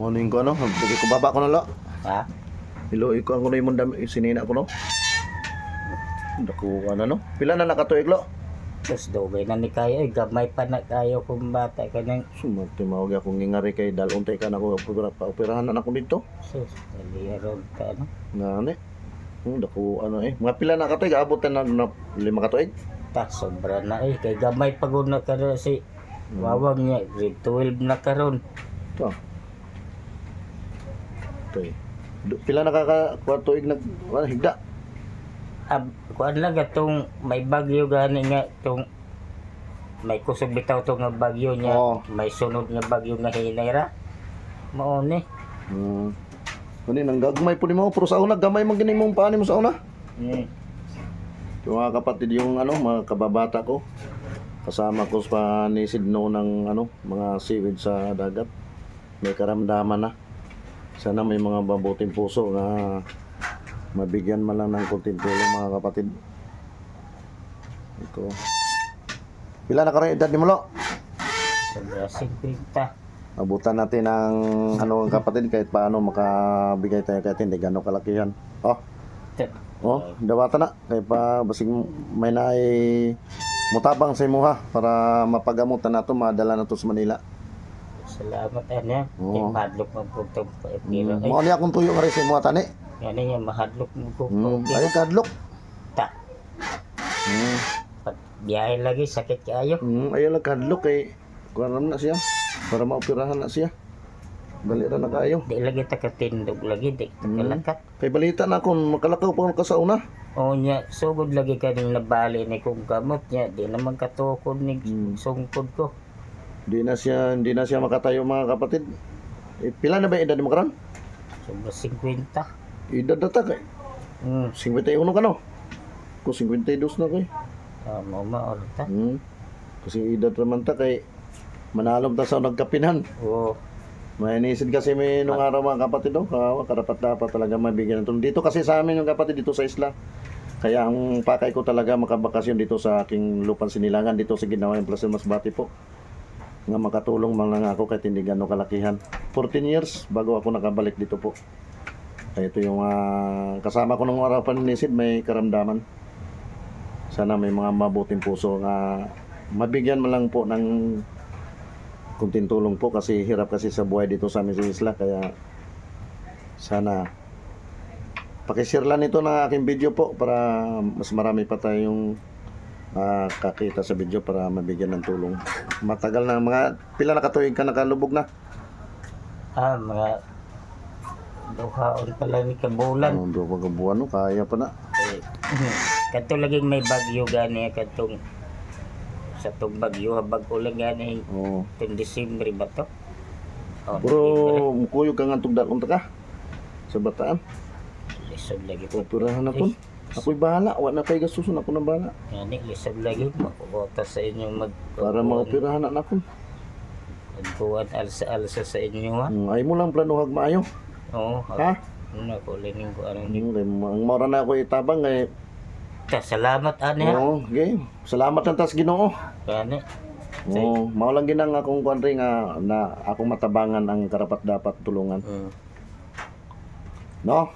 Morning ko ano, pagka ko baba ko na lo. Ha? Iloy ko ang kuno imong dami sinina ko no. Dako ano no. Pila na nakatuig lo? Tapos dugay na ni kayo, gamay pa na kayo kung bata ka nang Sumati mawag akong ngingari kay daluntay ka na ko operahan na ako dito. sus, nalirog ka no? Ngani. Dako ano eh. Mga pila na katuig abot na 5 katuig. Ta, sobra na eh, kay gamay pa gud na karon si wawang niya, grade 12 na karon. To. Okay. Pila na katuig nag higda. Kuan lang gatong may bagyo gani nga tong may kusog bitaw tong nga bagyo niya, Oo. may sunod nga bagyo nga hinayra. Mao ni. Kani nang gagmay po ni mo pero sa una gamay man gini mong paani mo sa una. Yung mga kapatid yung ano, mga kababata ko. Kasama ko sa ni Sidno ng ano, mga seaweed sa dagat. May karamdaman na. Sana may mga mabuting puso na mabigyan man lang ng konting tulong mga kapatid. Ito. Pila na karon edad ni Mulo? Sobra 50. Abutan natin ng ano kapatid kahit paano makabigay tayo kahit hindi gano'ng kalakihan. Dawata na kay pa basig may naay mutabang sa imuha para mapagamutan nato madala nato sa Manila. Salamat ana. Oo. Kay padlok man pud tong pira. Mo ni akong tuyo nga rin sa imuha tani. Yan niya mahadlok mo ko. Ay kadlok. Ta. Pat biyahe lagi sakit kayo. Ay lang kadlok kay kuan na siya para maoperahan na siya. Dali ra na kayo. Di lagi ta katindog lagi di kalakat. Kay balita na akong makalakaw pa ka sa una. O nya sugod lagi kaning nabali ni kong gamot niya di naman katukod ni sungkod ko. Hindi na siya makatayo mga kapatid. Pila na ba edad mo karon? Sobra 50. Edad na ta kay 51 ka no? Ko 52 na kay. Mo maorta. Kasi edad naman ta kay manalom ta sa nagkapinan. Oo. May inisid kasi may nung araw mga kapatid do, karapat dapat talaga mabigyan ng tulong. Dito kasi sa amin yung kapatid dito sa isla. Kaya ang pakay ko talaga makabakasyon dito sa aking lupang Sinilangan dito sa Ginawa Plaza Masbate po. Nga makatulong man lang ako kahit hindi gano'ng kalakihan. 14 years bago ako nakabalik dito po. Kaya ito yung kasama ko nung araw pa ni Sid, may karamdaman. Sana may mga mabuting puso nga mabigyan man lang po ng kunting tulong po kasi hirap kasi sa buhay dito sa amin sa isla. Kaya sana pakishare lang ito ng aking video po para mas marami pa tayong kakita sa video para mabigyan ng tulong. Matagal na mga pila na katuig ka nakalubog na? Mga duhaon pala ni kabulan. Duha ka buwan no, kaya pa na. Kadto laging may bagyo gani kadtong sa tong bagyo habag ulan gani tong Disyembre ba to? Pero mukuyog ka nga tug dakon ta ka sa bataan. Lisod lagi po. Operahan na to. Ako'y bahala, wa na kay gasusun ako na bahala. Yani lisod lagi makukota sa inyo Para maoperahan na ako. Magbuwan alsa sa inyo ha. Ay mo lang planuhag maayo. Oo. Ha? Ano ko lining ko ano ni. Ang mora na ako itabang ay Salamat ani ha. Okay. Salamat lang tas Ginoo. Kani. Mao lang ginang akong country nga na akong matabangan ang karapat dapat tulungan. No?